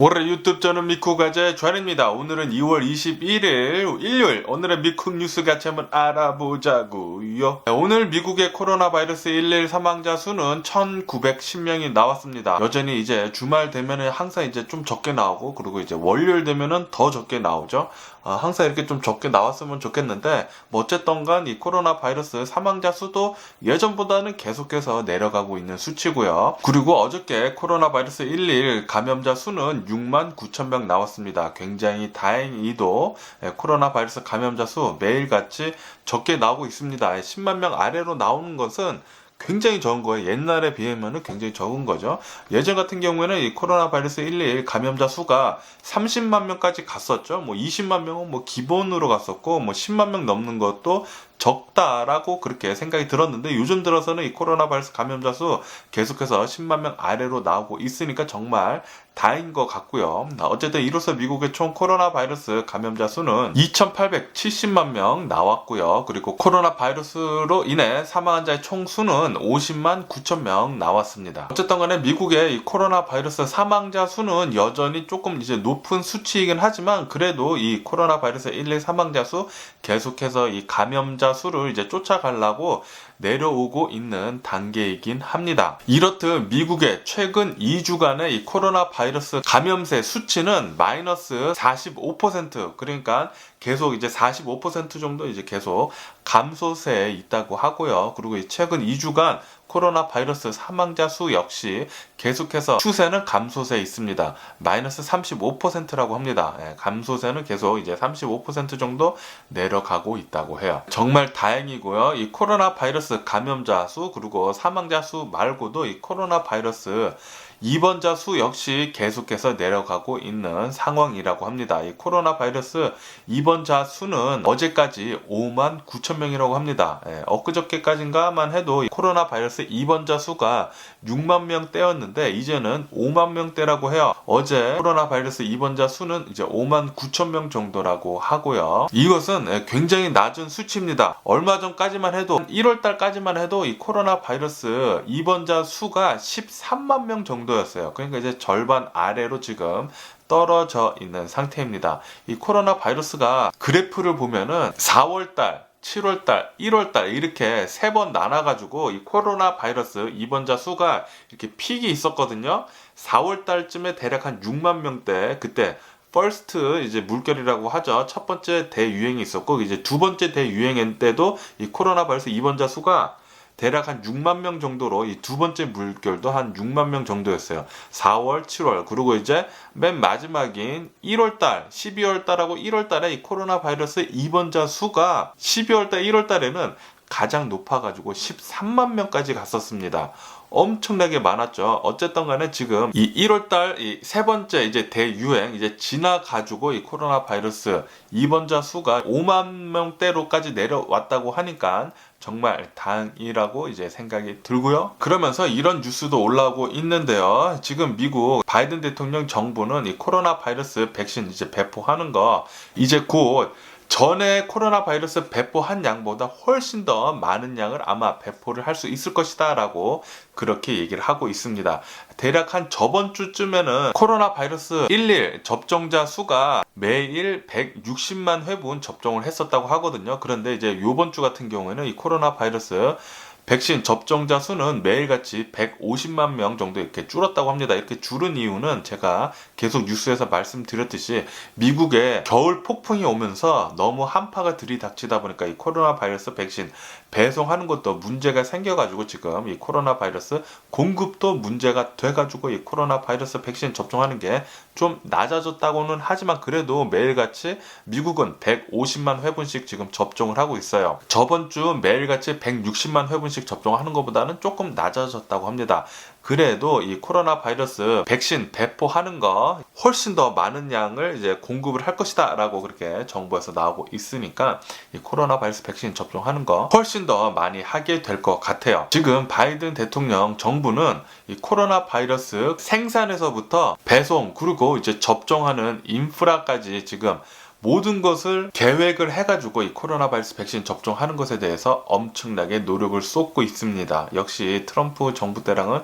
올해 유튜브 저는 미쿡 가제 주한입니다. 오늘은 2월 21일 일요일, 오늘의 미쿡 뉴스 같이 한번 알아보자고요. 오늘 미국의 코로나 바이러스 1일 사망자 수는 1910명이 나왔습니다. 여전히 이제 주말 되면은 항상 이제 좀 적게 나오고, 그리고 이제 월요일 되면은 더 적게 나오죠. 항상 이렇게 좀 적게 나왔으면 좋겠는데, 뭐 어쨌든 간 이 코로나 바이러스 사망자 수도 예전보다는 계속해서 내려가고 있는 수치고요. 그리고 어저께 코로나 바이러스 1일 감염자 수는 6만 9천 명 나왔습니다. 굉장히 다행히도 코로나 바이러스 감염자 수 매일같이 적게 나오고 있습니다. 10만 명 아래로 나오는 것은 굉장히 적은 거예요. 옛날에 비하면 굉장히 적은 거죠. 예전 같은 경우에는 이 코로나 바이러스 1일 감염자 수가 30만 명까지 갔었죠. 뭐 20만 명은 뭐 기본으로 갔었고, 뭐 10만 명 넘는 것도 적다라고 그렇게 생각이 들었는데, 요즘 들어서는 이 코로나 바이러스 감염자 수 계속해서 10만 명 아래로 나오고 있으니까 정말 다행인 것 같고요. 어쨌든 이로써 미국의 총 코로나 바이러스 감염자 수는 2,870만 명 나왔고요. 그리고 코로나 바이러스로 인해 사망한 자의 총 수는 50만 9천 명 나왔습니다. 어쨌든 간에 미국의 이 코로나 바이러스 사망자 수는 여전히 조금 이제 높은 수치이긴 하지만, 그래도 이 코로나 바이러스 1일 사망자 수 계속해서 이 감염자 수를 이제 쫓아가려고 내려오고 있는 단계이긴 합니다. 이렇듯 미국의 최근 2주간의 이 코로나 바이러스 감염세 수치는 마이너스 45%, 그러니까 계속 이제 45% 정도 이제 계속 감소세에 있다고 하고요. 그리고 최근 2주간 코로나 바이러스 사망자 수 역시 계속해서 추세는 감소세에 있습니다. 마이너스 35%라고 합니다. 감소세는 계속 이제 35% 정도 내려가고 있다고 해요. 정말 다행이고요. 이 코로나 바이러스 감염자 수 그리고 사망자 수 말고도 이 코로나 바이러스 입원자 수 역시 계속해서 내려가고 있는 상황이라고 합니다. 이 코로나 바이러스 입원자 수는 어제까지 5만 9천 명이라고 합니다. 엊그저께까지인가만 해도 코로나 바이러스 입원자 수가 6만 명대였는데 이제는 5만 명대라고 해요. 어제 코로나 바이러스 입원자 수는 이제 5만 9천 명 정도라고 하고요. 이것은 굉장히 낮은 수치입니다. 얼마 전까지만 해도 1월 달까지만 해도 이 코로나 바이러스 입원자 수가 13만 명 정도 였어요. 그러니까 이제 절반 아래로 지금 떨어져 있는 상태입니다. 이 코로나 바이러스가 그래프를 보면은 4월달, 7월달, 1월달 이렇게 세 번 나눠가지고 이 코로나 바이러스 입원자 수가 이렇게 픽이 있었거든요. 4월달쯤에 대략 한 6만 명대, 그때 퍼스트 이제 물결이라고 하죠. 첫 번째 대유행이 있었고, 이제 두 번째 대유행 때도 이 코로나 바이러스 입원자 수가 대략 한 6만 명 정도로 이 두 번째 물결도 한 6만 명 정도였어요. 4월, 7월, 그리고 이제 맨 마지막인 1월달, 12월달하고 1월달에 이 코로나 바이러스 입원자 수가 12월달, 1월달에는 가장 높아가지고 13만 명까지 갔었습니다. 엄청나게 많았죠. 어쨌든 간에 지금 이 1월달 이 세 번째 이제 대유행 이제 지나가지고 이 코로나 바이러스 입원자 수가 5만 명대로까지 내려왔다고 하니까 정말 다행이라고 이제 생각이 들고요. 그러면서 이런 뉴스도 올라오고 있는데요. 지금 미국 바이든 대통령 정부는 이 코로나 바이러스 백신 이제 배포하는 거 이제 곧 전에 코로나 바이러스 배포한 양보다 훨씬 더 많은 양을 아마 배포를 할 수 있을 것이다 라고 그렇게 얘기를 하고 있습니다. 대략 한 저번 주쯤에는 코로나 바이러스 1일 접종자 수가 매일 160만 회분 접종을 했었다고 하거든요. 그런데 이제 요번 주 같은 경우에는 이 코로나 바이러스 백신 접종자 수는 매일같이 150만 명 정도 이렇게 줄었다고 합니다. 이렇게 줄은 이유는 제가 계속 뉴스에서 말씀드렸듯이 미국에 겨울 폭풍이 오면서 너무 한파가 들이닥치다 보니까 이 코로나 바이러스 백신 배송하는 것도 문제가 생겨가지고 지금 이 코로나 바이러스 공급도 문제가 돼가지고 이 코로나 바이러스 백신 접종하는 게 좀 낮아졌다고는 하지만 그래도 매일같이 미국은 150만 회분씩 지금 접종을 하고 있어요. 저번 주 매일같이 160만 회분씩 접종하는 것보다는 조금 낮아졌다고 합니다. 그래도 이 코로나 바이러스 백신 배포하는 거 훨씬 더 많은 양을 이제 공급을 할 것이다 라고 그렇게 정부에서 나오고 있으니까 이 코로나 바이러스 백신 접종하는 거 훨씬 더 많이 하게 될 것 같아요. 지금 바이든 대통령 정부는 이 코로나 바이러스 생산에서부터 배송 그리고 이제 접종하는 인프라까지 지금 모든 것을 계획을 해가지고 이 코로나 바이러스 백신 접종하는 것에 대해서 엄청나게 노력을 쏟고 있습니다. 역시 트럼프 정부 때랑은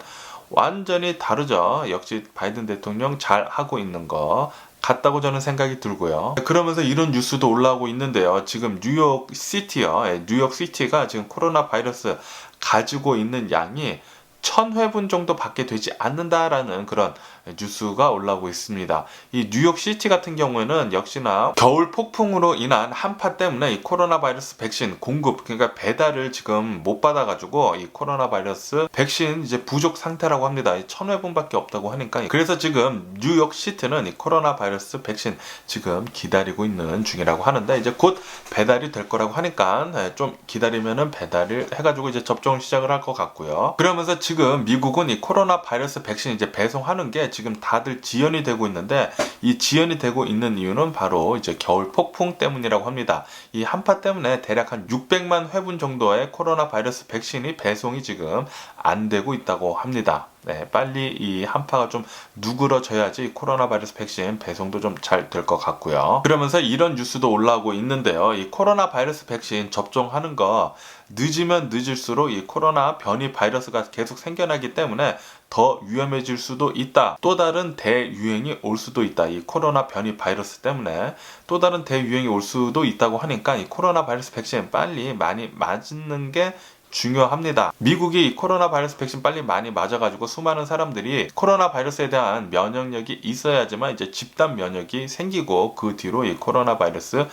완전히 다르죠. 역시 바이든 대통령 잘 하고 있는 거 같다고 저는 생각이 들고요. 그러면서 이런 뉴스도 올라오고 있는데요. 지금 뉴욕 시티요. 뉴욕 시티가 지금 코로나 바이러스 가지고 있는 양이 1000회분 정도밖에 되지 않는다라는 그런 뉴스가 올라오고 있습니다. 이 뉴욕 시티 같은 경우에는 역시나 겨울 폭풍으로 인한 한파 때문에 이 코로나 바이러스 백신 공급, 그러니까 배달을 지금 못 받아가지고 이 코로나 바이러스 백신 이제 부족 상태라고 합니다. 1000회분밖에 없다고 하니까. 그래서 지금 뉴욕 시티는 이 코로나 바이러스 백신 지금 기다리고 있는 중이라고 하는데, 이제 곧 배달이 될 거라고 하니까 좀 기다리면은 배달을 해가지고 이제 접종을 시작을 할 것 같고요. 그러면서 지금 미국은 이 코로나 바이러스 백신 이제 배송하는 게 지금 다들 지연이 되고 있는데, 이 지연이 되고 있는 이유는 바로 이제 겨울 폭풍 때문이라고 합니다. 이 한파 때문에 대략 한 600만 회분 정도의 코로나 바이러스 백신이 배송이 지금 안 되고 있다고 합니다. 빨리 이 한파가 좀 누그러져야지 코로나 바이러스 백신 배송도 좀 잘 될 것 같고요. 그러면서 이런 뉴스도 올라오고 있는데요. 이 코로나 바이러스 백신 접종하는 거 늦으면 늦을수록 이 코로나 변이 바이러스가 계속 생겨나기 때문에 더 위험해질 수도 있다. 또 다른 대유행이 올 수도 있다. 이 코로나 변이 바이러스 때문에 또 다른 대유행이 올 수도 있다고 하니까 이 코로나 바이러스 백신 빨리 많이 맞는 게 중요합니다. 미국이 코로나 바이러스 백신 빨리 많이 맞아가지고 수많은 사람들이 코로나 바이러스에 대한 면역력이 있어야지만 이제 집단 면역이 생기고, 그 뒤로 이 코로나 바이러스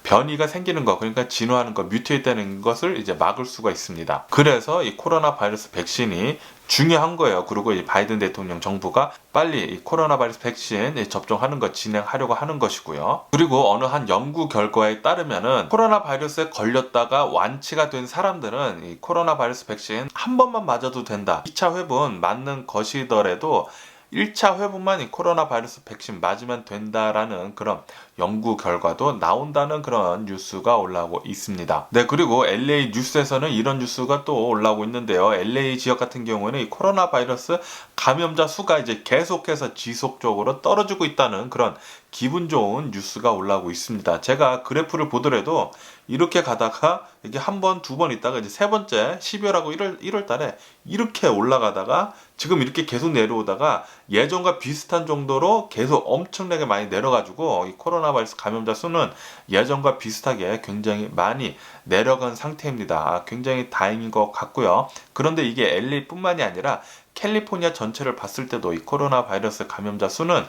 변이가 생기는 거, 그러니까 진화하는 거, 뮤테이트되는 것을 이제 막을 수가 있습니다. 그래서 이 코로나 바이러스 백신이 중요한 거예요. 그리고 이 바이든 대통령 정부가 빨리 이 코로나 바이러스 백신 접종하는 거 진행하려고 하는 것이고요. 그리고 어느 한 연구 결과에 따르면은 코로나 바이러스에 걸렸다가 완치가 된 사람들은 이 코로나 바이러스 백신 한 번만 맞아도 된다. 2차 회분 맞는 것이더라도 1차 회분만 이 코로나 바이러스 백신 맞으면 된다라는 그런 연구 결과도 나온다는 그런 뉴스가 올라오고 있습니다. 네, 그리고 LA 뉴스에서는 이런 뉴스가 또 올라오고 있는데요. LA 지역 같은 경우에는 이 코로나 바이러스 감염자 수가 이제 계속해서 지속적으로 떨어지고 있다는 그런 기분 좋은 뉴스가 올라오고 있습니다. 제가 그래프를 보더라도 이렇게 가다가 이게 한 번, 두 번 있다가 이제 세 번째 12월하고 1월 달에 이렇게 올라가다가 지금 이렇게 계속 내려오다가 예전과 비슷한 정도로 계속 엄청나게 많이 내려가지고 이 코로나 바이러스 감염자 수는 예전과 비슷하게 굉장히 많이 내려간 상태입니다. 굉장히 다행인 것 같고요. 그런데 이게 LA뿐만이 아니라 캘리포니아 전체를 봤을 때도 이 코로나 바이러스 감염자 수는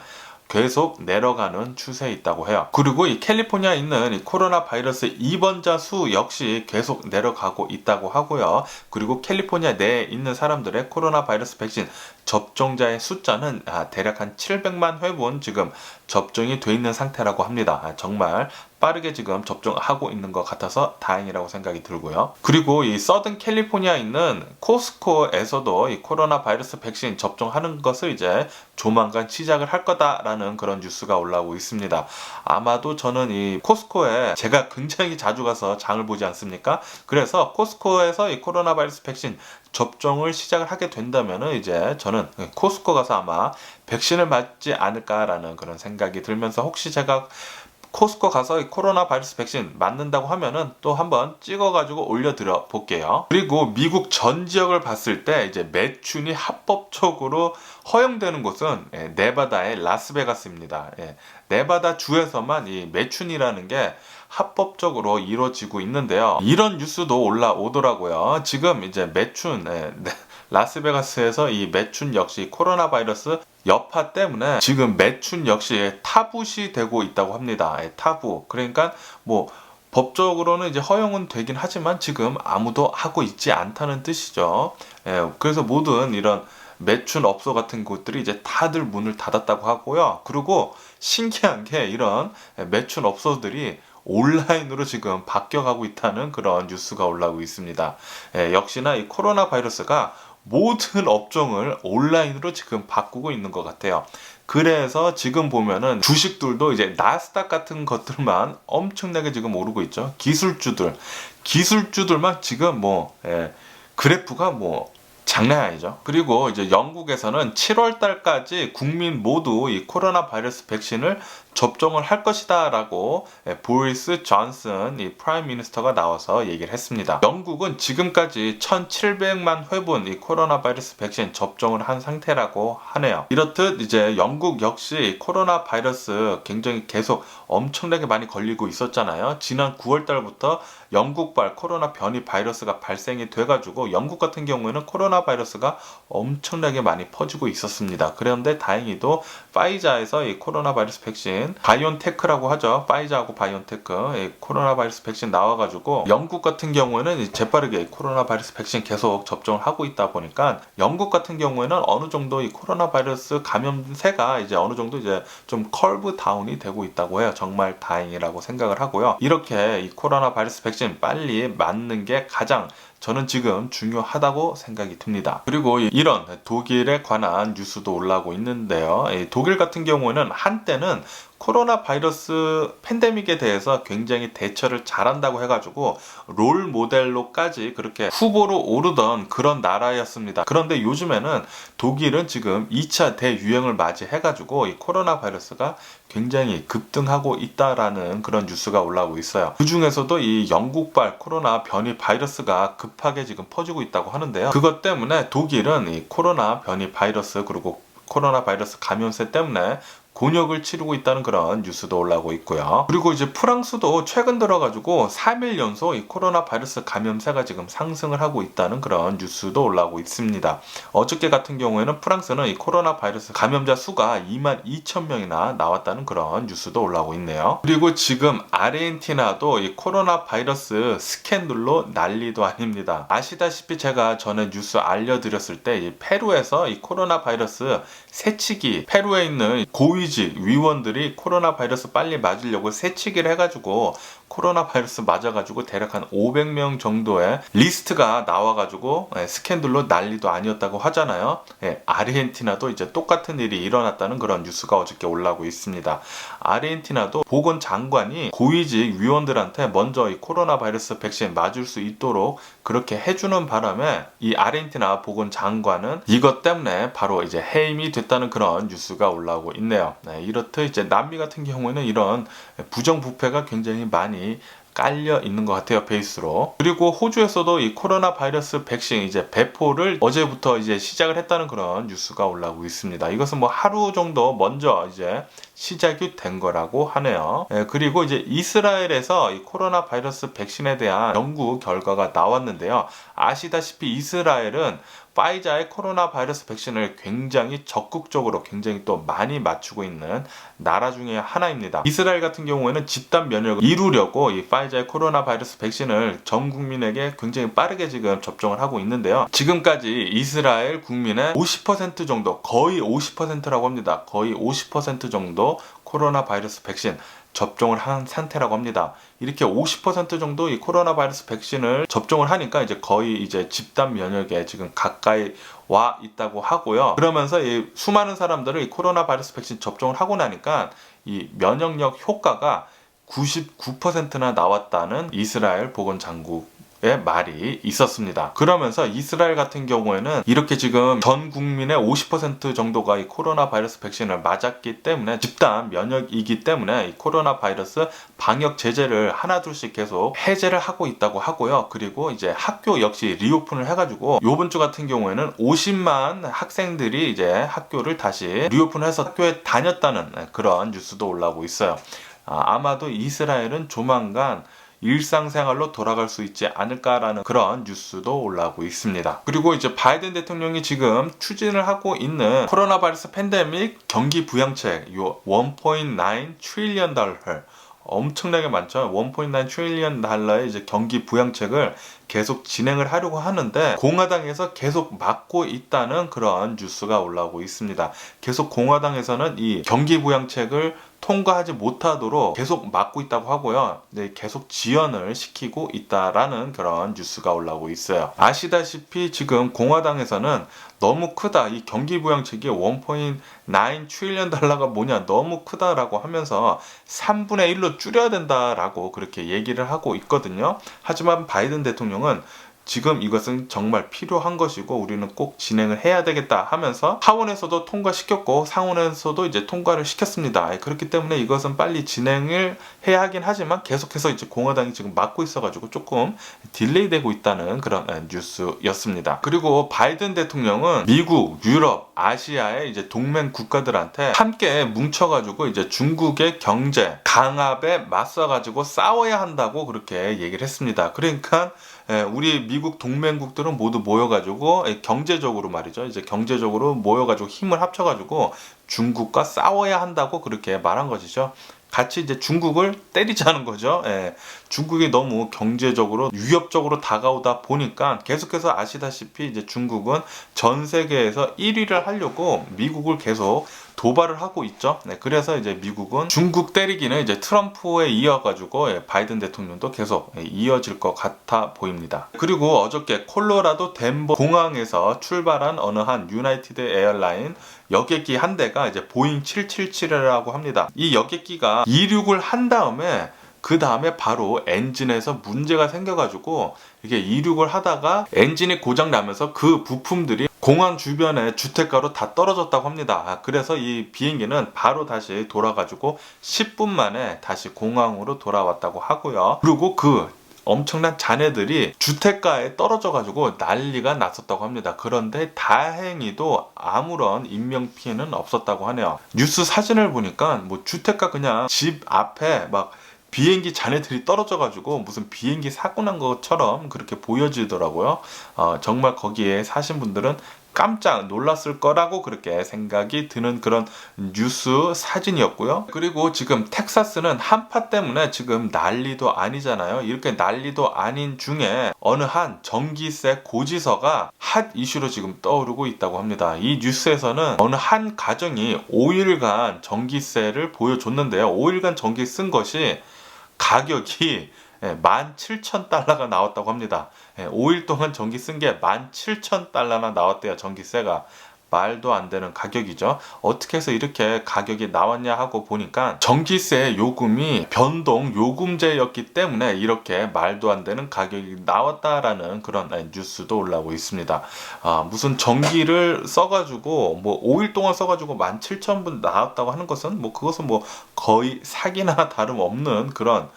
계속 내려가는 추세에 있다고 해요. 그리고 이 캘리포니아에 있는 이 코로나 바이러스 입원자 수 역시 계속 내려가고 있다고 하고요. 그리고 캘리포니아 내에 있는 사람들의 코로나 바이러스 백신 접종자의 숫자는 대략 한 700만 회분 지금 접종이 돼 있는 상태라고 합니다. 정말 빠르게 지금 접종하고 있는 것 같아서 다행이라고 생각이 들고요. 그리고 이 서든 캘리포니아에 있는 코스코에서도 이 코로나 바이러스 백신 접종하는 것을 이제 조만간 시작을 할 거다라는 그런 뉴스가 올라오고 있습니다. 아마도 저는 이 코스코에 제가 굉장히 자주 가서 장을 보지 않습니까? 그래서 코스코에서 이 코로나 바이러스 백신 접종을 시작을 하게 된다면은 이제 저는 코스코 가서 아마 백신을 맞지 않을까라는 그런 생각이 들면서, 혹시 제가 코스코 가서 코로나 바이러스 백신 맞는다고 하면은 또 한번 찍어가지고 올려드려 볼게요. 그리고 미국 전 지역을 봤을 때 이제 매춘이 합법적으로 허용되는 곳은 네바다의 라스베가스입니다. 네바다 주에서만 이 매춘이라는 게 합법적으로 이루어지고 있는데요. 이런 뉴스도 올라오더라고요. 지금 이제 매춘, 라스베가스에서 이 매춘 역시 코로나 바이러스 여파 때문에 지금 매춘 역시 타부시 되고 있다고 합니다. 타부. 그러니까 뭐 법적으로는 이제 허용은 되긴 하지만 지금 아무도 하고 있지 않다는 뜻이죠. 그래서 모든 이런 매춘 업소 같은 곳들이 이제 다들 문을 닫았다고 하고요. 그리고 신기한 게 이런 매춘 업소들이 온라인으로 지금 바뀌어가고 있다는 그런 뉴스가 올라오고 있습니다. 역시나 이 코로나 바이러스가 모든 업종을 온라인으로 지금 바꾸고 있는 것 같아요. 그래서 지금 보면은 주식들도 이제 나스닥 같은 것들만 엄청나게 지금 오르고 있죠. 기술주들만 지금 그래프가 장난 아니죠. 그리고 이제 영국에서는 7월 달까지 국민 모두 이 코로나 바이러스 백신을 접종을 할 것이다라고 보리스 존슨 이 프라임 미니스터가 나와서 얘기를 했습니다. 영국은 지금까지 1,700만 회분 이 코로나 바이러스 백신 접종을 한 상태라고 하네요. 이렇듯 이제 영국 역시 코로나 바이러스 굉장히 계속 엄청나게 많이 걸리고 있었잖아요. 지난 9월 달부터 영국발 코로나 변이 바이러스가 발생이 돼가지고 영국 같은 경우에는 코로나 바이러스가 엄청나게 많이 퍼지고 있었습니다. 그런데 다행히도 파이자에서 이 코로나 바이러스 백신, 바이온테크라고 하죠. 파이자하고 바이온테크 코로나 바이러스 백신 나와가지고 영국 같은 경우에는 재빠르게 코로나 바이러스 백신 계속 접종을 하고 있다 보니까 영국 같은 경우에는 어느 정도 이 코로나 바이러스 감염세가 이제 어느 정도 이제 좀 컬브 다운이 되고 있다고 해요. 정말 다행이라고 생각을 하고요. 이렇게 이 코로나 바이러스 백신 빨리 맞는 게 가장 저는 지금 중요하다고 생각이 듭니다. 그리고 이런 독일에 관한 뉴스도 올라오고 있는데요. 독일 같은 경우는 한때는 코로나 바이러스 팬데믹에 대해서 굉장히 대처를 잘한다고 해가지고 롤 모델로까지 그렇게 후보로 오르던 그런 나라였습니다. 그런데 요즘에는 독일은 지금 2차 대유행을 맞이해가지고 이 코로나 바이러스가 굉장히 급등하고 있다라는 그런 뉴스가 올라오고 있어요. 그 중에서도 이 영국발 코로나 변이 바이러스가 급하게 지금 퍼지고 있다고 하는데요. 그것 때문에 독일은 이 코로나 변이 바이러스 그리고 코로나 바이러스 감염세 때문에 곤욕을 치르고 있다는 그런 뉴스도 올라오고 있고요. 그리고 이제 프랑스도 최근 들어가지고 3일 연속 이 코로나 바이러스 감염세가 지금 상승을 하고 있다는 그런 뉴스도 올라오고 있습니다. 어저께 같은 경우에는 프랑스는 이 코로나 바이러스 감염자 수가 22,000명이나 나왔다는 그런 뉴스도 올라오고 있네요. 그리고 지금 아르헨티나도 이 코로나 바이러스 스캔들로 난리도 아닙니다. 아시다시피 제가 전에 뉴스 알려드렸을 때 이 페루에서 이 코로나 바이러스 새치기, 페루에 있는 고위직 위원들이 코로나 바이러스 빨리 맞으려고 새치기를 해가지고 코로나 바이러스 맞아가지고 대략 한 500명 정도의 리스트가 나와가지고 스캔들로 난리도 아니었다고 하잖아요. 아르헨티나도 이제 똑같은 일이 일어났다는 그런 뉴스가 어저께 올라오고 있습니다. 아르헨티나도 보건장관이 고위직 위원들한테 먼저 이 코로나 바이러스 백신 맞을 수 있도록 그렇게 해주는 바람에 이 아르헨티나 보건장관은 이것 때문에 바로 이제 해임이 됐다는 그런 뉴스가 올라오고 있네요. 이렇듯 이제 남미 같은 경우에는 이런 부정부패가 굉장히 많이 깔려 있는 것 같아요, 베이스로. 그리고 호주에서도 이 코로나 바이러스 백신 이제 배포를 어제부터 이제 시작을 했다는 그런 뉴스가 올라오고 있습니다. 이것은 뭐 하루 정도 먼저 이제 시작이 된 거라고 하네요. 그리고 이제 이스라엘에서 이 코로나 바이러스 백신에 대한 연구 결과가 나왔는데요. 아시다시피 이스라엘은 파이자의 코로나 바이러스 백신을 굉장히 적극적으로 굉장히 또 많이 맞추고 있는 나라 중에 하나입니다. 이스라엘 같은 경우에는 집단 면역을 이루려고 이 파이자의 코로나 바이러스 백신을 전 국민에게 굉장히 빠르게 지금 접종을 하고 있는데요. 지금까지 이스라엘 국민의 50% 정도, 거의 50%라고 합니다. 거의 50% 정도 코로나 바이러스 백신 접종을 한 상태라고 합니다. 이렇게 50% 정도 이 코로나 바이러스 백신을 접종을 하니까 이제 거의 이제 집단 면역에 지금 가까이 와 있다고 하고요. 그러면서 이 수많은 사람들을 이 코로나 바이러스 백신 접종을 하고 나니까 이 면역력 효과가 99%나 나왔다는 이스라엘 보건당국 의 말이 있었습니다. 그러면서 이스라엘 같은 경우에는 이렇게 지금 전 국민의 50% 정도가 이 코로나 바이러스 백신을 맞았기 때문에 집단 면역이기 때문에 이 코로나 바이러스 방역 제재를 하나둘씩 계속 해제를 하고 있다고 하고요. 그리고 이제 학교 역시 리오픈을 해가지고 요번 주 같은 경우에는 50만 학생들이 이제 학교를 다시 리오픈해서 학교에 다녔다는 그런 뉴스도 올라오고 있어요. 아마도 이스라엘은 조만간 일상생활로 돌아갈 수 있지 않을까라는 그런 뉴스도 올라오고 있습니다. 그리고 이제 바이든 대통령이 지금 추진을 하고 있는 코로나 바이러스 팬데믹 경기 부양책 요 1.9 트릴리언 달러 엄청나게 많죠. 1.9 트릴리언 달러의 이제 경기 부양책을 계속 진행을 하려고 하는데 공화당에서 계속 막고 있다는 그런 뉴스가 올라오고 있습니다. 계속 공화당에서는 이 경기 부양책을 통과하지 못하도록 계속 막고 있다고 하고요. 네, 계속 지연을 시키고 있다라는 그런 뉴스가 올라오고 있어요. 아시다시피 지금 공화당에서는 너무 크다. 이 경기 부양책이 1.9 트릴리언 달러가 뭐냐 너무 크다라고 하면서 3분의 1로 줄여야 된다라고 그렇게 얘기를 하고 있거든요. 하지만 바이든 대통령은 지금 이것은 정말 필요한 것이고 우리는 꼭 진행을 해야 되겠다 하면서 하원에서도 통과시켰고 상원에서도 이제 통과를 시켰습니다. 그렇기 때문에 이것은 빨리 진행을 해야 하긴 하지만 계속해서 이제 공화당이 지금 막고 있어가지고 조금 딜레이되고 있다는 그런 뉴스였습니다. 그리고 바이든 대통령은 미국, 유럽, 아시아의 이제 동맹 국가들한테 함께 뭉쳐가지고 이제 중국의 경제 강압에 맞서가지고 싸워야 한다고 그렇게 얘기를 했습니다. 그러니까 우리 미국 동맹국들은 모두 모여가지고 경제적으로 말이죠. 이제 경제적으로 모여가지고 힘을 합쳐가지고 중국과 싸워야 한다고 그렇게 말한 것이죠. 같이 이제 중국을 때리자는 거죠. 중국이 너무 경제적으로 위협적으로 다가오다 보니까 계속해서 아시다시피 이제 중국은 전 세계에서 1위를 하려고 미국을 계속 도발을 하고 있죠. 그래서 이제 미국은 중국 때리기는 이제 트럼프에 이어가지고 바이든 대통령도 계속 이어질 것 같아 보입니다. 그리고 어저께 콜로라도 덴버 공항에서 출발한 어느 한 유나이티드 에어라인 여객기 한 대가 이제 보잉 777이라고 합니다. 이 여객기가 이륙을 한 다음에 그 다음에 바로 엔진에서 문제가 생겨가지고 이게 이륙을 하다가 엔진이 고장 나면서 그 부품들이 공항 주변의 주택가로 다 떨어졌다고 합니다. 그래서 이 비행기는 바로 다시 돌아가지고 10분 만에 다시 공항으로 돌아왔다고 하고요. 그리고 그 엄청난 잔해들이 주택가에 떨어져가지고 난리가 났었다고 합니다. 그런데 다행히도 아무런 인명피해는 없었다고 하네요. 뉴스 사진을 보니까 뭐 주택가 그냥 집 앞에 막 비행기 잔해들이 떨어져가지고 무슨 비행기 사고 난 것처럼 그렇게 보여지더라고요. 정말 거기에 사신 분들은 깜짝 놀랐을 거라고 그렇게 생각이 드는 그런 뉴스 사진이었고요. 그리고 지금 텍사스는 한파 때문에 지금 난리도 아니잖아요. 이렇게 난리도 아닌 중에 어느 한 전기세 고지서가 핫 이슈로 지금 떠오르고 있다고 합니다. 이 뉴스에서는 어느 한 가정이 5일간 전기세를 보여줬는데요. 5일간 전기 쓴 것이 가격이 17,000달러가 나왔다고 합니다. 5일 동안 전기 쓴 게 17,000달러나 나왔대요. 전기세가. 말도 안 되는 가격이죠. 어떻게 해서 이렇게 가격이 나왔냐 하고 보니까 전기세 요금이 변동 요금제였기 때문에 이렇게 말도 안 되는 가격이 나왔다라는 그런 뉴스도 올라오고 있습니다. 무슨 전기를 써가지고 뭐 5일 동안 써가지고 17,000분 나왔다고 하는 것은 뭐 그것은 뭐 거의 사기나 다름없는 그런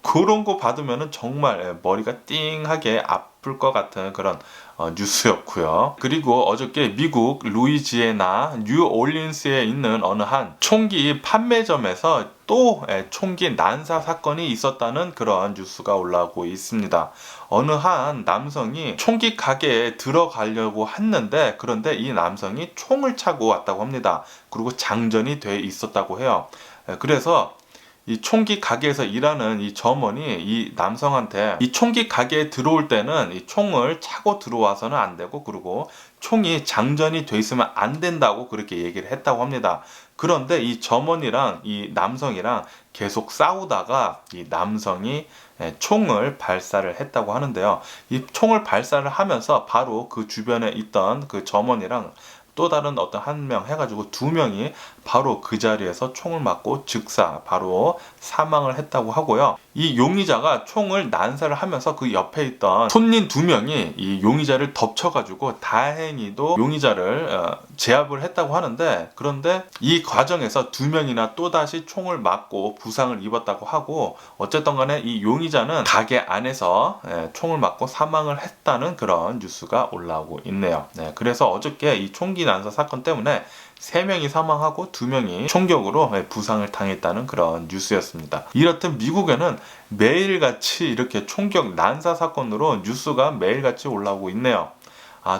그런 거 받으면은 정말 머리가 띵하게 아플 것 같은 그런 뉴스였고요. 그리고 어저께 미국 루이지애나 뉴올린스에 있는 어느 한 총기 판매점에서 또 총기 난사 사건이 있었다는 그런 뉴스가 올라오고 있습니다. 어느 한 남성이 총기 가게에 들어가려고 했는데 그런데 이 남성이 총을 차고 왔다고 합니다. 그리고 장전이 돼 있었다고 해요. 그래서 이 총기 가게에서 일하는 이 점원이 이 남성한테 이 총기 가게에 들어올 때는 이 총을 차고 들어와서는 안 되고 그리고 총이 장전이 돼 있으면 안 된다고 그렇게 얘기를 했다고 합니다. 그런데 이 점원이랑 이 남성이랑 계속 싸우다가 이 남성이 총을 발사를 했다고 하는데요. 이 총을 발사를 하면서 바로 그 주변에 있던 그 점원이랑 또 다른 어떤 한 명 해가지고 2명이 바로 그 자리에서 총을 맞고 즉사 바로 사망을 했다고 하고요. 이 용의자가 총을 난사를 하면서 그 옆에 있던 손님 2명이 이 용의자를 덮쳐가지고 다행히도 용의자를 제압을 했다고 하는데 그런데 이 과정에서 2명이나 또다시 총을 맞고 부상을 입었다고 하고 어쨌든 간에 이 용의자는 가게 안에서 총을 맞고 사망을 했다는 그런 뉴스가 올라오고 있네요. 그래서 어저께 이 총기 난사 사건 때문에 3명이 사망하고 2명이 총격으로 부상을 당했다는 그런 뉴스였습니다. 이렇듯 미국에는 매일같이 이렇게 총격 난사 사건으로 뉴스가 매일같이 올라오고 있네요.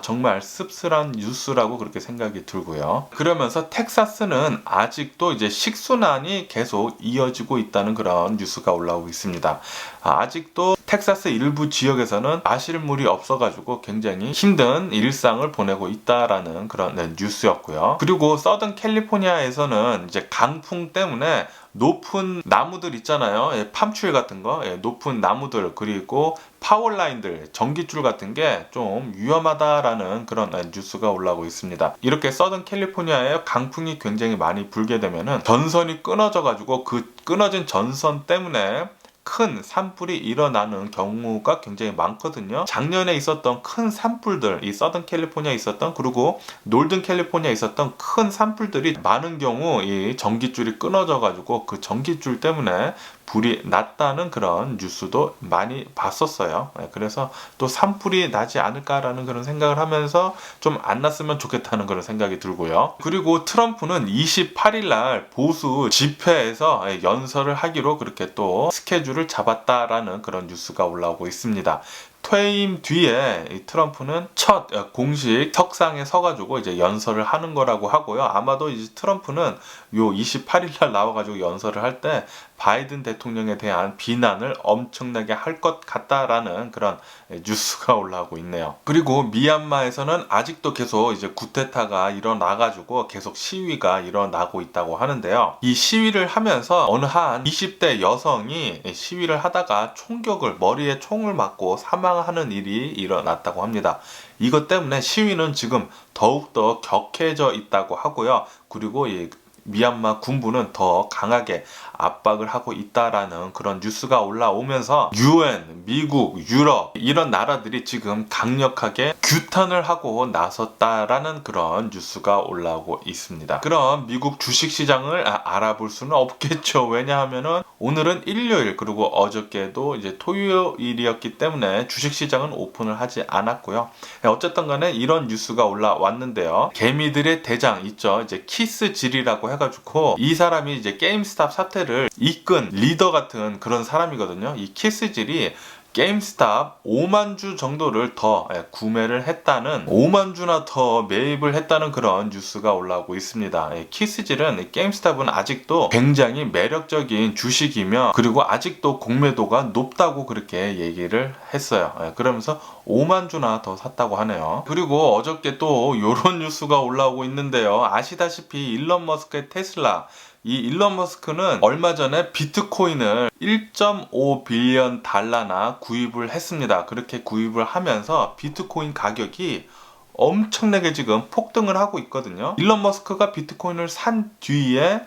정말 씁쓸한 뉴스라고 그렇게 생각이 들고요. 그러면서 텍사스는 아직도 이제 식순환이 계속 이어지고 있다는 그런 뉴스가 올라오고 있습니다. 아직도 텍사스 일부 지역에서는 마실 물이 없어가지고 굉장히 힘든 일상을 보내고 있다라는 그런 뉴스였고요. 그리고 서던 캘리포니아에서는 이제 강풍 때문에 높은 나무들 있잖아요. 팜추일 같은 거, 높은 나무들 그리고 파워라인들, 전기줄 같은 게 좀 위험하다라는 그런 뉴스가 올라오고 있습니다. 이렇게 서던 캘리포니아에 강풍이 굉장히 많이 불게 되면은 전선이 끊어져 가지고 그 끊어진 전선 때문에 큰 산불이 일어나는 경우가 굉장히 많거든요. 작년에 있었던 큰 산불들, 이 서던 캘리포니아에 있었던, 그리고 놀든 캘리포니아에 있었던 큰 산불들이 많은 경우 이 전기줄이 끊어져 가지고 그 전기줄 때문에 불이 났다는 그런 뉴스도 많이 봤었어요. 그래서 또 산불이 나지 않을까라는 그런 생각을 하면서 좀 안 났으면 좋겠다는 그런 생각이 들고요. 그리고 트럼프는 28일 날 보수 집회에서 연설을 하기로 그렇게 또 스케줄을 잡았다라는 그런 뉴스가 올라오고 있습니다. 퇴임 뒤에 이 트럼프는 첫 공식 석상에 서가지고 이제 연설을 하는 거라고 하고요. 아마도 이제 트럼프는 요 28일 날 나와가지고 연설을 할 때 바이든 대통령에 대한 비난을 엄청나게 할 것 같다라는 그런 뉴스가 올라오고 있네요. 그리고 미얀마에서는 아직도 계속 이제 쿠데타가 일어나가지고 계속 시위가 일어나고 있다고 하는데요. 이 시위를 하면서 어느 한 20대 여성이 시위를 하다가 총격을, 머리에 총을 맞고 사망하는 일이 일어났다고 합니다. 이것 때문에 시위는 지금 더욱더 격해져 있다고 하고요. 그리고 이 미얀마 군부는 더 강하게 압박을 하고 있다라는 그런 뉴스가 올라오면서 UN, 미국, 유럽 이런 나라들이 지금 강력하게 규탄을 하고 나섰다라는 그런 뉴스가 올라오고 있습니다. 그럼 미국 주식시장을 알아볼 수는 없겠죠. 왜냐하면은 오늘은 일요일, 그리고 어저께도 이제 토요일이었기 때문에 주식시장은 오픈을 하지 않았고요. 어쨌든 간에 이런 뉴스가 올라왔는데요. 개미들의 대장 있죠. 이제 키스질이라고 해가지고 이 사람이 이제 게임스탑 사태를 이끈 리더 같은 그런 사람이거든요. 이 키스질이 게임스탑 5만 주 정도를 더 구매를 했다는, 5만 주나 더 매입을 했다는 그런 뉴스가 올라오고 있습니다. 키스질은, 게임스탑은 아직도 굉장히 매력적인 주식이며, 그리고 아직도 공매도가 높다고 그렇게 얘기를 했어요. 그러면서 5만 주나 더 샀다고 하네요. 그리고 어저께 또 이런 뉴스가 올라오고 있는데요. 아시다시피 일론 머스크의 테슬라, 이 일론 머스크는 얼마 전에 비트코인을 1.5 빌리언 달러나 구입을 했습니다. 그렇게 구입을 하면서 비트코인 가격이 엄청나게 지금 폭등을 하고 있거든요. 일론 머스크가 비트코인을 산 뒤에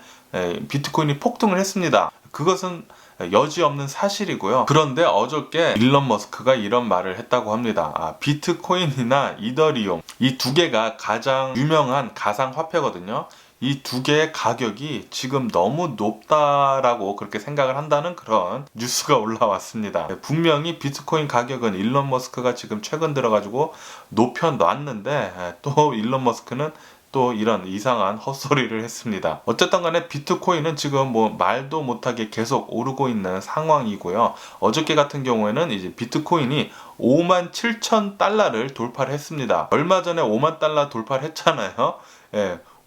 비트코인이 폭등을 했습니다. 그것은 여지없는 사실이고요. 그런데 어저께 일론 머스크가 이런 말을 했다고 합니다. 비트코인이나 이더리움, 이 두 개가 가장 유명한 가상화폐거든요. 이 두 개의 가격이 지금 너무 높다라고 그렇게 생각을 한다는 그런 뉴스가 올라왔습니다. 분명히 비트코인 가격은 일론 머스크가 지금 최근 들어가지고 높여놨는데 또 일론 머스크는 또 이런 이상한 헛소리를 했습니다. 어쨌든 간에 비트코인은 지금 뭐 말도 못하게 계속 오르고 있는 상황이고요. 어저께 같은 경우에는 이제 비트코인이 5만 7천 달러를 돌파를 했습니다. 얼마 전에 5만 달러 돌파를 했잖아요.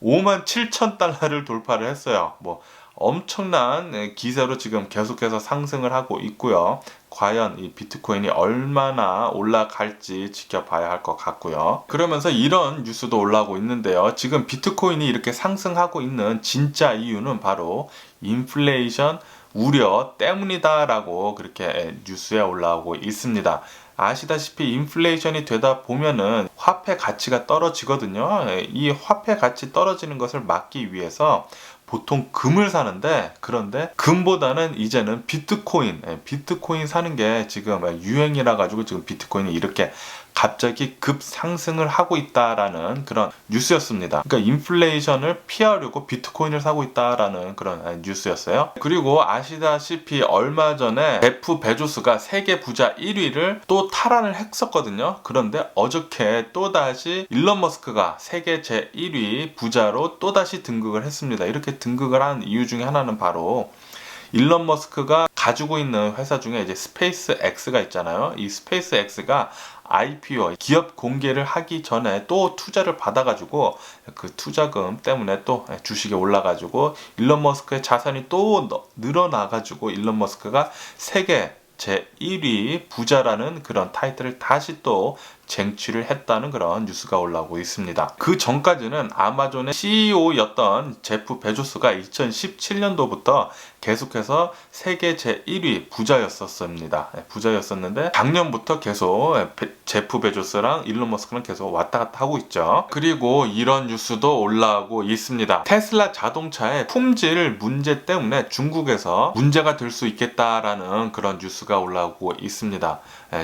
5만 7천 달러를 돌파를 했어요. 뭐 엄청난 기세로 지금 계속해서 상승을 하고 있고요. 과연 이 비트코인이 얼마나 올라갈지 지켜봐야 할 것 같고요. 그러면서 이런 뉴스도 올라오고 있는데요. 지금 비트코인이 이렇게 상승하고 있는 진짜 이유는 바로 인플레이션 우려 때문이다라고 그렇게 뉴스에 올라오고 있습니다. 아시다시피 인플레이션이 되다 보면은 화폐 가치가 떨어지거든요. 이 화폐 가치 떨어지는 것을 막기 위해서 보통 금을 사는데, 그런데 금보다는 이제는 비트코인 사는 게 지금 유행이라 가지고 지금 비트코인이 이렇게 갑자기 급상승을 하고 있다라는 그런 뉴스였습니다. 그러니까 인플레이션을 피하려고 비트코인을 사고 있다라는 그런 뉴스였어요. 그리고 아시다시피 얼마 전에 제프 베조스가 세계 부자 1위를 또 탈환을 했었거든요. 그런데 어저께 또다시 일론 머스크가 세계 제1위 부자로 또다시 등극을 했습니다. 이렇게 등극을 한 이유 중에 하나는 바로 일론 머스크가 가지고 있는 회사 중에 이제 스페이스 X가 있잖아요. 이 스페이스 X가 IPO, 기업 공개를 하기 전에 또 투자를 받아가지고 그 투자금 때문에 또 주식이 올라가지고 일론 머스크의 자산이 또 늘어나가지고 일론 머스크가 세계 제1위 부자라는 그런 타이틀을 다시 또 쟁취를 했다는 그런 뉴스가 올라오고 있습니다. 그 전까지는 아마존의 CEO였던 제프 베조스가 2017년도부터 계속해서 세계 제1위 부자였었습니다. 부자였었는데 작년부터 계속 제프 베조스랑 일론 머스크는 계속 왔다 갔다 하고 있죠. 그리고 이런 뉴스도 올라오고 있습니다. 테슬라 자동차의 품질 문제 때문에 중국에서 문제가 될 수 있겠다라는 그런 뉴스가 올라오고 있습니다.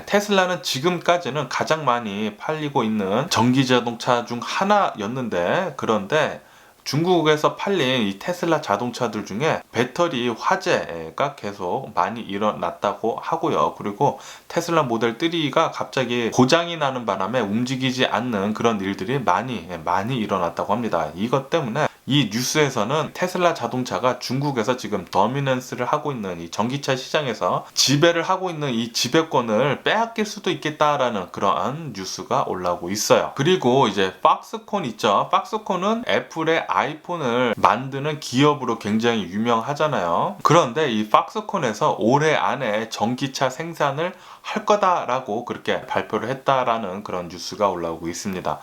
테슬라는 지금까지는 가장 많이 팔리고 있는 전기 자동차 중 하나였는데, 그런데 중국에서 팔린 이 테슬라 자동차들 중에 배터리 화재가 계속 많이 일어났다고 하고요. 그리고 테슬라 모델 3가 갑자기 고장이 나는 바람에 움직이지 않는 그런 일들이 많이 일어났다고 합니다. 이것 때문에 이 뉴스에서는 테슬라 자동차가 중국에서 지금 더미넌스를 하고 있는 이 전기차 시장에서 지배를 하고 있는 이 지배권을 빼앗길 수도 있겠다라는 그러한 뉴스가 올라오고 있어요. 그리고 이제 박스콘 있죠. 박스콘은 애플의 아이폰을 만드는 기업으로 굉장히 유명하잖아요. 그런데 이 박스콘에서 올해 안에 전기차 생산을 할 거다라고 그렇게 발표를 했다라는 그런 뉴스가 올라오고 있습니다.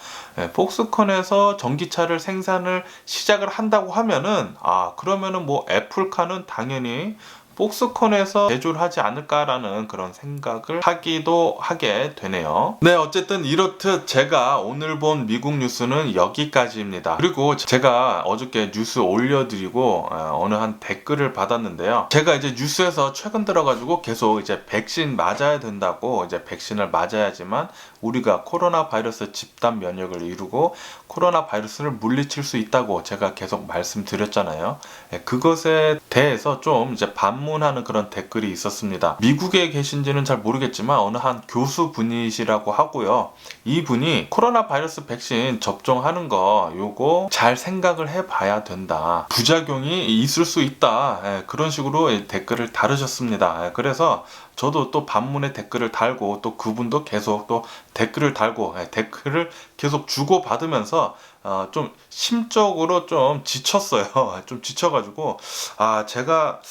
폭스콘에서 전기차를 생산을 시작을 한다고 하면은, 그러면은 뭐 애플카는 당연히 폭스콘에서 제조를 하지 않을까라는 그런 생각을 하기도 하게 되네요. 네, 어쨌든 이렇듯 제가 오늘 본 미국 뉴스는 여기까지입니다. 그리고 제가 어저께 뉴스 올려드리고 어느 한 댓글을 받았는데요. 제가 이제 뉴스에서 최근 들어가지고 계속 이제 백신 맞아야 된다고, 이제 백신을 맞아야지만 우리가 코로나 바이러스 집단 면역을 이루고 코로나 바이러스를 물리칠 수 있다고 제가 계속 말씀드렸잖아요. 그것에 대해서 좀 이제 반문하는 그런 댓글이 있었습니다. 미국에 계신지는 잘 모르겠지만 어느 한 교수분이시라고 하고요. 이분이 코로나 바이러스 백신 접종하는 거 요거 잘 생각을 해봐야 된다. 부작용이 있을 수 있다. 그런 식으로 댓글을 다루셨습니다. 그래서 저도 또 반문의 댓글을 달고, 또 그분도 계속 또 댓글을 달고, 댓글을 계속 주고받으면서 좀 심적으로 좀 지쳤어요. 좀 지쳐가지고 제가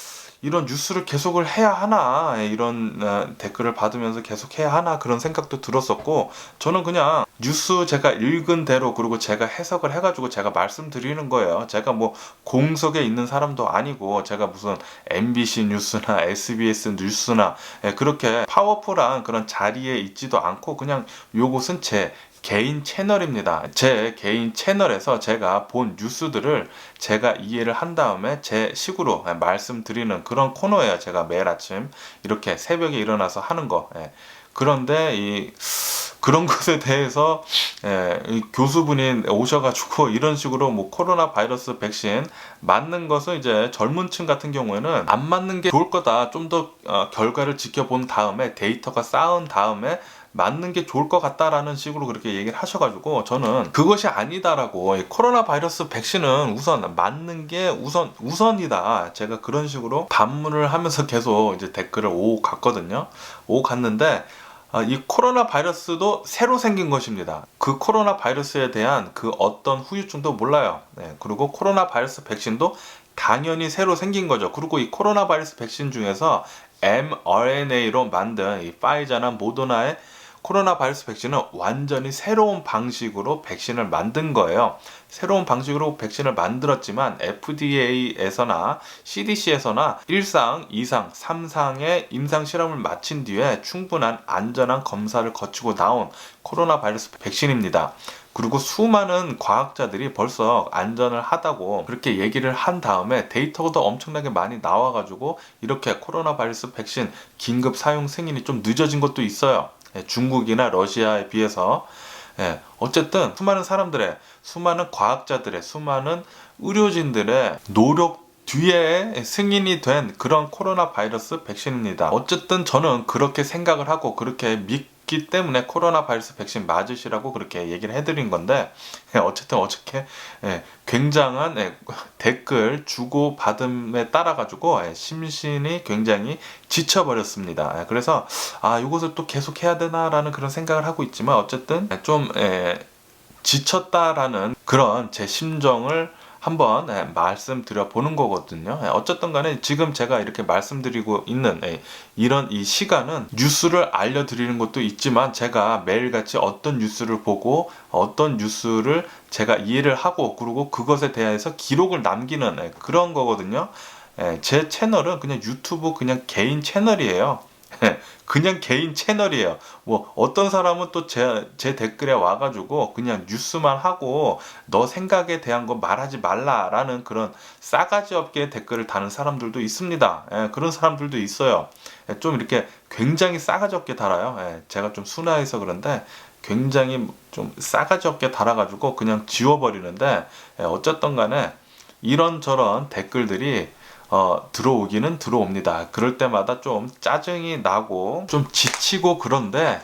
이런 뉴스를 계속을 해야 하나, 이런 댓글을 받으면서 계속 해야 하나, 그런 생각도 들었었고, 저는 그냥 뉴스 제가 읽은 대로, 그리고 제가 해석을 해가지고 제가 말씀드리는 거예요. 제가 뭐 공석에 있는 사람도 아니고, 제가 무슨 MBC 뉴스나 SBS 뉴스나 그렇게 파워풀한 그런 자리에 있지도 않고, 그냥 요것은 제 개인 채널입니다. 제 개인 채널에서 제가 본 뉴스들을 제가 이해를 한 다음에 제 식으로 말씀드리는 그런 코너예요. 제가 매일 아침 이렇게 새벽에 일어나서 하는 거. 그런데 그런 것에 대해서 이 교수분이 오셔가지고 이런 식으로 뭐 코로나 바이러스 백신 맞는 것은 이제 젊은 층 같은 경우에는 안 맞는 게 좋을 거다. 좀 더 결과를 지켜본 다음에, 데이터가 쌓은 다음에 맞는 게 좋을 것 같다라는 식으로 그렇게 얘기를 하셔가지고, 저는 그것이 아니다라고, 코로나 바이러스 백신은 우선 맞는 게 우선이다. 제가 그런 식으로 반문을 하면서 계속 이제 댓글을 오고 갔거든요. 오고 갔는데, 이 코로나 바이러스도 새로 생긴 것입니다. 그 코로나 바이러스에 대한 그 어떤 후유증도 몰라요. 그리고 코로나 바이러스 백신도 당연히 새로 생긴 거죠. 그리고 이 코로나 바이러스 백신 중에서 mRNA로 만든 이 파이자나 모더나의 코로나 바이러스 백신은 완전히 새로운 방식으로 백신을 만든 거예요. 새로운 방식으로 백신을 만들었지만 FDA에서나 CDC에서나 1상, 2상, 3상의 임상 실험을 마친 뒤에 충분한 안전한 검사를 거치고 나온 코로나 바이러스 백신입니다. 그리고 수많은 과학자들이 벌써 안전을 하다고 그렇게 얘기를 한 다음에 데이터도 엄청나게 많이 나와가지고 이렇게 코로나 바이러스 백신 긴급 사용 승인이 좀 늦어진 것도 있어요. 중국이나 러시아에 비해서. 어쨌든 수많은 사람들의, 수많은 과학자들의, 수많은 의료진들의 노력 뒤에 승인이 된 그런 코로나 바이러스 백신입니다. 어쨌든 저는 그렇게 생각을 하고 그렇게 믿기 때문에 코로나 바이러스 백신 맞으시라고 그렇게 얘기를 해드린 건데, 어쨌든 어저께 굉장한 댓글 주고받음에 따라 가지고 심신이 굉장히 지쳐버렸습니다. 그래서 이것을 또 계속 해야 되나라는 그런 생각을 하고 있지만, 어쨌든 좀 지쳤다라는 그런 제 심정을 한번 말씀드려 보는 거거든요. 어쨌든 간에 지금 제가 이렇게 말씀드리고 있는 이런 이 시간은 뉴스를 알려드리는 것도 있지만 제가 매일같이 어떤 뉴스를 보고 어떤 뉴스를 제가 이해를 하고 그리고 그것에 대해서 기록을 남기는 그런 거거든요. 제 채널은 그냥 유튜브 그냥 개인 채널이에요. 그냥 개인 채널이에요. 뭐 어떤 사람은 또 제 댓글에 와가지고 그냥 뉴스만 하고 너 생각에 대한 거 말하지 말라라는 그런 싸가지 없게 댓글을 다는 사람들도 있습니다. 그런 사람들도 있어요. 좀 이렇게 굉장히 싸가지 없게 달아요. 제가 좀 순화해서 그런데 굉장히 좀 싸가지 없게 달아가지고 그냥 지워버리는데 어쨌든 간에 이런저런 댓글들이 들어오기는 들어옵니다. 그럴 때마다 좀 짜증이 나고 좀 지치고 그런데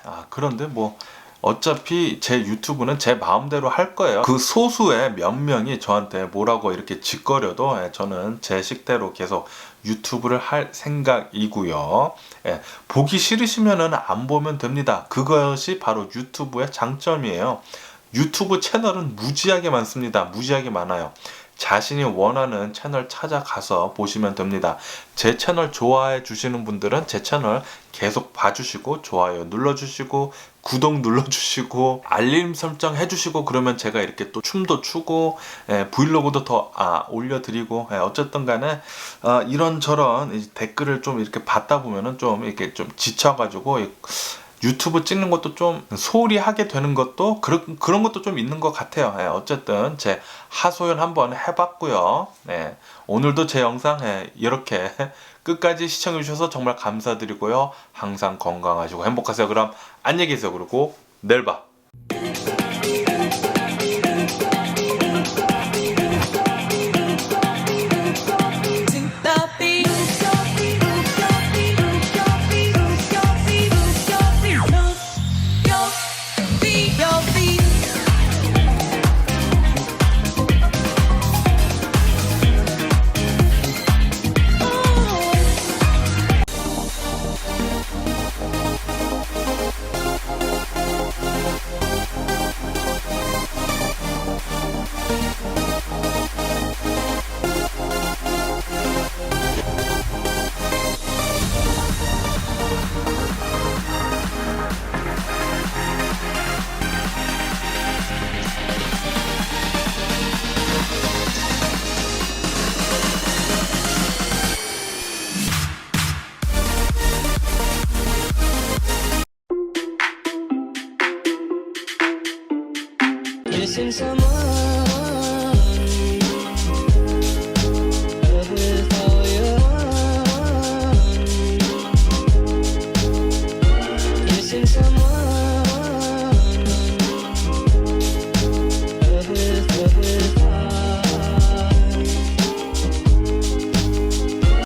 뭐 어차피 제 유튜브는 제 마음대로 할 거예요. 그 소수의 몇 명이 저한테 뭐라고 이렇게 짓거려도 저는 제 식대로 계속 유튜브를 할 생각이고요. 보기 싫으시면은 안 보면 됩니다. 그것이 바로 유튜브의 장점이에요. 유튜브 채널은 무지하게 많습니다. 무지하게 많아요. 자신이 원하는 채널 찾아가서 보시면 됩니다. 제 채널 좋아해 주시는 분들은 제 채널 계속 봐주시고 좋아요 눌러주시고 구독 눌러주시고 알림 설정 해주시고 그러면 제가 이렇게 또 춤도 추고 브이로그도 더 올려드리고 어쨌든 간에 이런저런 댓글을 좀 이렇게 받다 보면은 좀 이렇게 좀 지쳐가지고 유튜브 찍는 것도 좀 소홀히 하게 되는 것도 그런 것도 좀 있는 것 같아요. 어쨌든 제 하소연 한번 해봤고요. 오늘도 제 영상 이렇게 끝까지 시청해 주셔서 정말 감사드리고요. 항상 건강하시고 행복하세요. 그럼 안녕히 계세요. 그리고 내일 봐.